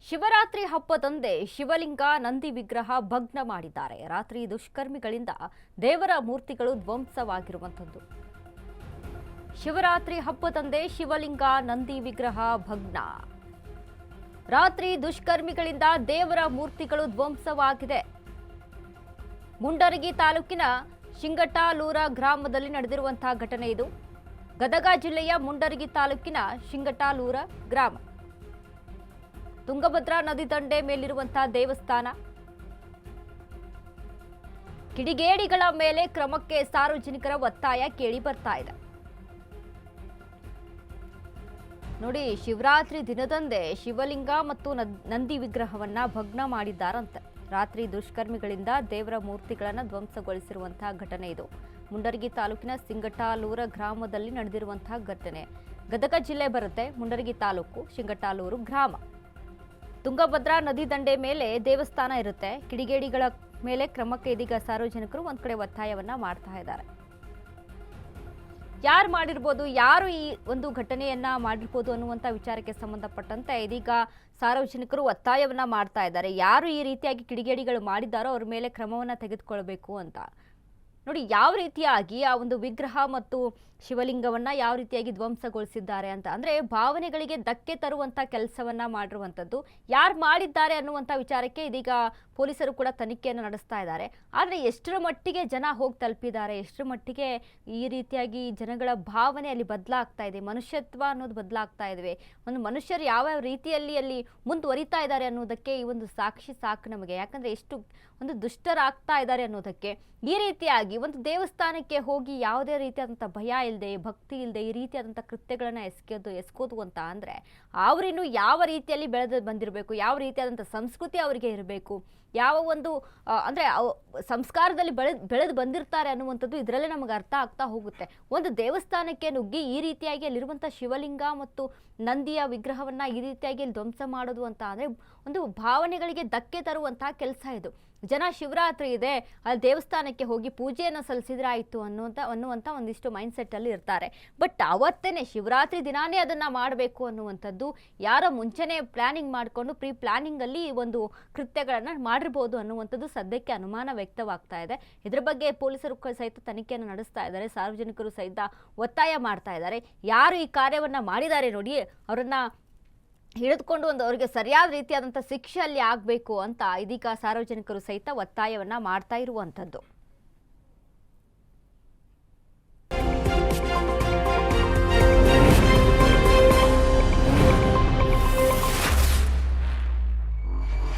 ಶಿವರಾತ್ರಿ ಹಬ್ಬದಂದೇ ಶಿವಲಿಂಗ ನಂದಿ ವಿಗ್ರಹ ಭಗ್ನ ಮಾಡಿದ್ದಾರೆ. ರಾತ್ರಿ ದುಷ್ಕರ್ಮಿಗಳಿಂದ ದೇವರ ಮೂರ್ತಿಗಳು ಧ್ವಂಸವಾಗಿರುವಂತದ್ದು. ಶಿವರಾತ್ರಿ ಹಬ್ಬದಂದೇ ಶಿವಲಿಂಗ ನಂದಿ ವಿಗ್ರಹ ಭಗ್ನ. ರಾತ್ರಿ ದುಷ್ಕರ್ಮಿಗಳಿಂದ ದೇವರ ಮೂರ್ತಿಗಳು ಧ್ವಂಸವಾಗಿದೆ. ಮುಂಡರಗಿ ತಾಲೂಕಿನ ಶಿಂಗಟಾಲೂರ ಗ್ರಾಮದಲ್ಲಿ ನಡೆದಿರುವಂತಹ ಘಟನೆ ಇದು. ಗದಗ ಜಿಲ್ಲೆಯ ಮುಂಡರಗಿ ತಾಲೂಕಿನ ಶಿಂಗಟಾಲೂರ ಗ್ರಾಮ. ತುಂಗಭದ್ರಾ ನದಿ ದಂಡೆ ಮೇಲಿರುವಂತಹ ದೇವಸ್ಥಾನ. ಕಿಡಿಗೇಡಿಗಳ ಮೇಲೆ ಕ್ರಮಕ್ಕೆ ಸಾರ್ವಜನಿಕರ ಒತ್ತಾಯ ಕೇಳಿ ಬರ್ತಾ ಇದೆ. ನೋಡಿ, ಶಿವರಾತ್ರಿ ದಿನದಂದೇ ಶಿವಲಿಂಗ ಮತ್ತು ನಂದಿ ವಿಗ್ರಹವನ್ನ ಭಗ್ನ ಮಾಡಿದ್ದಾರಂತೆ. ರಾತ್ರಿ ದುಷ್ಕರ್ಮಿಗಳಿಂದ ದೇವರ ಮೂರ್ತಿಗಳನ್ನು ಧ್ವಂಸಗೊಳಿಸಿರುವಂತಹ ಘಟನೆ ಇದು. ಮುಂಡರಗಿ ತಾಲೂಕಿನ ಸಿಂಗಟಾಲೂರ ಗ್ರಾಮದಲ್ಲಿ ನಡೆದಿರುವಂತಹ ಘಟನೆ. ಗದಗ ಜಿಲ್ಲೆ ಬರುತ್ತೆ, ಮುಂಡರಗಿ ತಾಲೂಕು, ಶಿಂಗಟಾಲೂರು ಗ್ರಾಮ. ತುಂಗಭದ್ರಾ ನದಿ ದಂಡೆ ಮೇಲೆ ದೇವಸ್ಥಾನ ಇರುತ್ತೆ. ಕಿಡಿಗೇಡಿಗಳ ಮೇಲೆ ಕ್ರಮಕ್ಕೆ ಇದೀಗ ಸಾರ್ವಜನಿಕರು ಒಂದ್ ಕಡೆ ಒತ್ತಾಯವನ್ನ ಮಾಡ್ತಾ ಇದ್ದಾರೆ. ಯಾರು ಮಾಡಿರ್ಬೋದು, ಯಾರು ಈ ಒಂದು ಘಟನೆಯನ್ನ ಮಾಡಿರ್ಬೋದು ಅನ್ನುವಂಥ ವಿಚಾರಕ್ಕೆ ಸಂಬಂಧಪಟ್ಟಂತೆ ಇದೀಗ ಸಾರ್ವಜನಿಕರು ಒತ್ತಾಯವನ್ನ ಮಾಡ್ತಾ ಇದ್ದಾರೆ. ಯಾರು ಈ ರೀತಿಯಾಗಿ ಕಿಡಿಗೇಡಿಗಳು ಮಾಡಿದ್ದಾರೋ ಅವ್ರ ಮೇಲೆ ಕ್ರಮವನ್ನ ತೆಗೆದುಕೊಳ್ಬೇಕು ಅಂತ. ನೋಡಿ, ಯಾವ ರೀತಿಯಾಗಿ ಆ ಒಂದು ವಿಗ್ರಹ ಮತ್ತು ಶಿವಲಿಂಗವನ್ನ ಯಾವ ರೀತಿಯಾಗಿ ಧ್ವಂಸಗೊಳಿಸಿದ್ದಾರೆ ಅಂತ. ಅಂದ್ರೆ ಭಾವನೆಗಳಿಗೆ ಧಕ್ಕೆ ತರುವಂತ ಕೆಲಸವನ್ನ ಮಾಡಿರುವಂತದ್ದು. ಯಾರು ಮಾಡಿದ್ದಾರೆ ಅನ್ನುವಂಥ ವಿಚಾರಕ್ಕೆ ಇದೀಗ ಪೊಲೀಸರು ಕೂಡ ತನಿಖೆಯನ್ನು ನಡೆಸ್ತಾ ಇದ್ದಾರೆ. ಆದರೆ ಎಷ್ಟರ ಮಟ್ಟಿಗೆ ಜನ ಹೋಗಿ ತಲುಪಿದ್ದಾರೆ, ಎಷ್ಟರ ಮಟ್ಟಿಗೆ ಈ ರೀತಿಯಾಗಿ ಜನಗಳ ಭಾವನೆ ಅಲ್ಲಿ ಬದಲಾಗ್ತಾ ಇದೆ, ಮನುಷ್ಯತ್ವ ಅನ್ನೋದು ಬದಲಾಗ್ತಾ ಇವೆ, ಒಂದು ಮನುಷ್ಯರು ಯಾವ ರೀತಿಯಲ್ಲಿ ಅಲ್ಲಿ ಮುಂದುವರಿತಾ ಇದ್ದಾರೆ ಅನ್ನೋದಕ್ಕೆ ಈ ಒಂದು ಸಾಕ್ಷಿ ಸಾಕು ನಮಗೆ. ಯಾಕಂದ್ರೆ ಎಷ್ಟು ಒಂದು ದುಷ್ಟರಾಗ್ತಾ ಇದ್ದಾರೆ ಅನ್ನೋದಕ್ಕೆ. ಈ ರೀತಿಯಾಗಿ ಒಂದು ದೇವಸ್ಥಾನಕ್ಕೆ ಹೋಗಿ ಯಾವುದೇ ರೀತಿಯಾದಂಥ ಭಯ ಇಲ್ಲದೆ, ಭಕ್ತಿ ಇಲ್ಲದೆ ಈ ರೀತಿಯಾದಂಥ ಕೃತ್ಯಗಳನ್ನ ಎಸ್ಕೋದು ಅಂತ ಅಂದ್ರೆ ಅವರಿನ್ನು ಯಾವ ರೀತಿಯಲ್ಲಿ ಬೆಳೆದು ಬಂದಿರಬೇಕು, ಯಾವ ರೀತಿಯಾದಂಥ ಸಂಸ್ಕೃತಿ ಅವರಿಗೆ ಇರಬೇಕು, ಯಾವ ಒಂದು ಅಂದ್ರೆ ಸಂಸ್ಕಾರದಲ್ಲಿ ಬೆಳೆದು ಬಂದಿರ್ತಾರೆ ಅನ್ನುವಂಥದ್ದು ಇದರಲ್ಲೇ ನಮಗೆ ಅರ್ಥ ಆಗ್ತಾ ಹೋಗುತ್ತೆ. ಒಂದು ದೇವಸ್ಥಾನಕ್ಕೆ ನುಗ್ಗಿ ಈ ರೀತಿಯಾಗಿ ಅಲ್ಲಿರುವಂಥ ಶಿವಲಿಂಗ ಮತ್ತು ನಂದಿಯ ವಿಗ್ರಹವನ್ನ ಈ ರೀತಿಯಾಗಿ ಅಲ್ಲಿ ಧ್ವಂಸ ಮಾಡೋದು ಅಂತ ಅಂದ್ರೆ ಒಂದು ಭಾವನೆಗಳಿಗೆ ಧಕ್ಕೆ ತರುವಂತಹ ಕೆಲಸ ಇದು. ಜನ ಶಿವರಾತ್ರಿ ಇದೆ, ಅಲ್ಲಿ ದೇವಸ್ಥಾನಕ್ಕೆ ಹೋಗಿ ಪೂಜೆಯನ್ನು ಸಲ್ಲಿಸಿದ್ರೆ ಆಯಿತು ಅನ್ನುವಂಥ ಒಂದಿಷ್ಟು ಮೈಂಡ್ ಸೆಟ್ ಅಲ್ಲಿ ಇರ್ತಾರೆ. ಬಟ್ ಅವತ್ತೇನೆ ಶಿವರಾತ್ರಿ ದಿನಾನೇ ಅದನ್ನ ಮಾಡಬೇಕು ಅನ್ನುವಂಥದ್ದು ಯಾರೋ ಮುಂಚೆನೆ ಪ್ಲಾನಿಂಗ್ ಮಾಡಿಕೊಂಡು ಪ್ರೀ ಪ್ಲಾನಿಂಗ್ ಅಲ್ಲಿ ಒಂದು ಕೃತ್ಯಗಳನ್ನ ಮಾಡಿರ್ಬೋದು ಅನ್ನುವಂಥದ್ದು ಸದ್ಯಕ್ಕೆ ಅನುಮಾನ ವ್ಯಕ್ತವಾಗ್ತಾ ಇದೆ. ಇದ್ರ ಬಗ್ಗೆ ಪೊಲೀಸರು ಸಹಿತ ತನಿಖೆಯನ್ನು ನಡೆಸ್ತಾ ಇದ್ದಾರೆ. ಸಾರ್ವಜನಿಕರು ಸಹಿತ ಒತ್ತಾಯ ಮಾಡ್ತಾ ಇದ್ದಾರೆ. ಯಾರು ಈ ಕಾರ್ಯವನ್ನ ಮಾಡಿದ್ದಾರೆ ನೋಡಿ, ಅವರನ್ನ ಹಿಡಿದುಕೊಂಡು ಅವರಿಗೆ ಸರಿಯಾದ ರೀತಿಯಾದಂಥ ಶಿಕ್ಷೆ ಅಲ್ಲಿ ಆಗಬೇಕು ಅಂತ ಇದೀಗ ಸಾರ್ವಜನಿಕರು ಸಹಿತ ಒತ್ತಾಯವನ್ನ ಮಾಡ್ತಾ ಇರುವಂಥದ್ದು.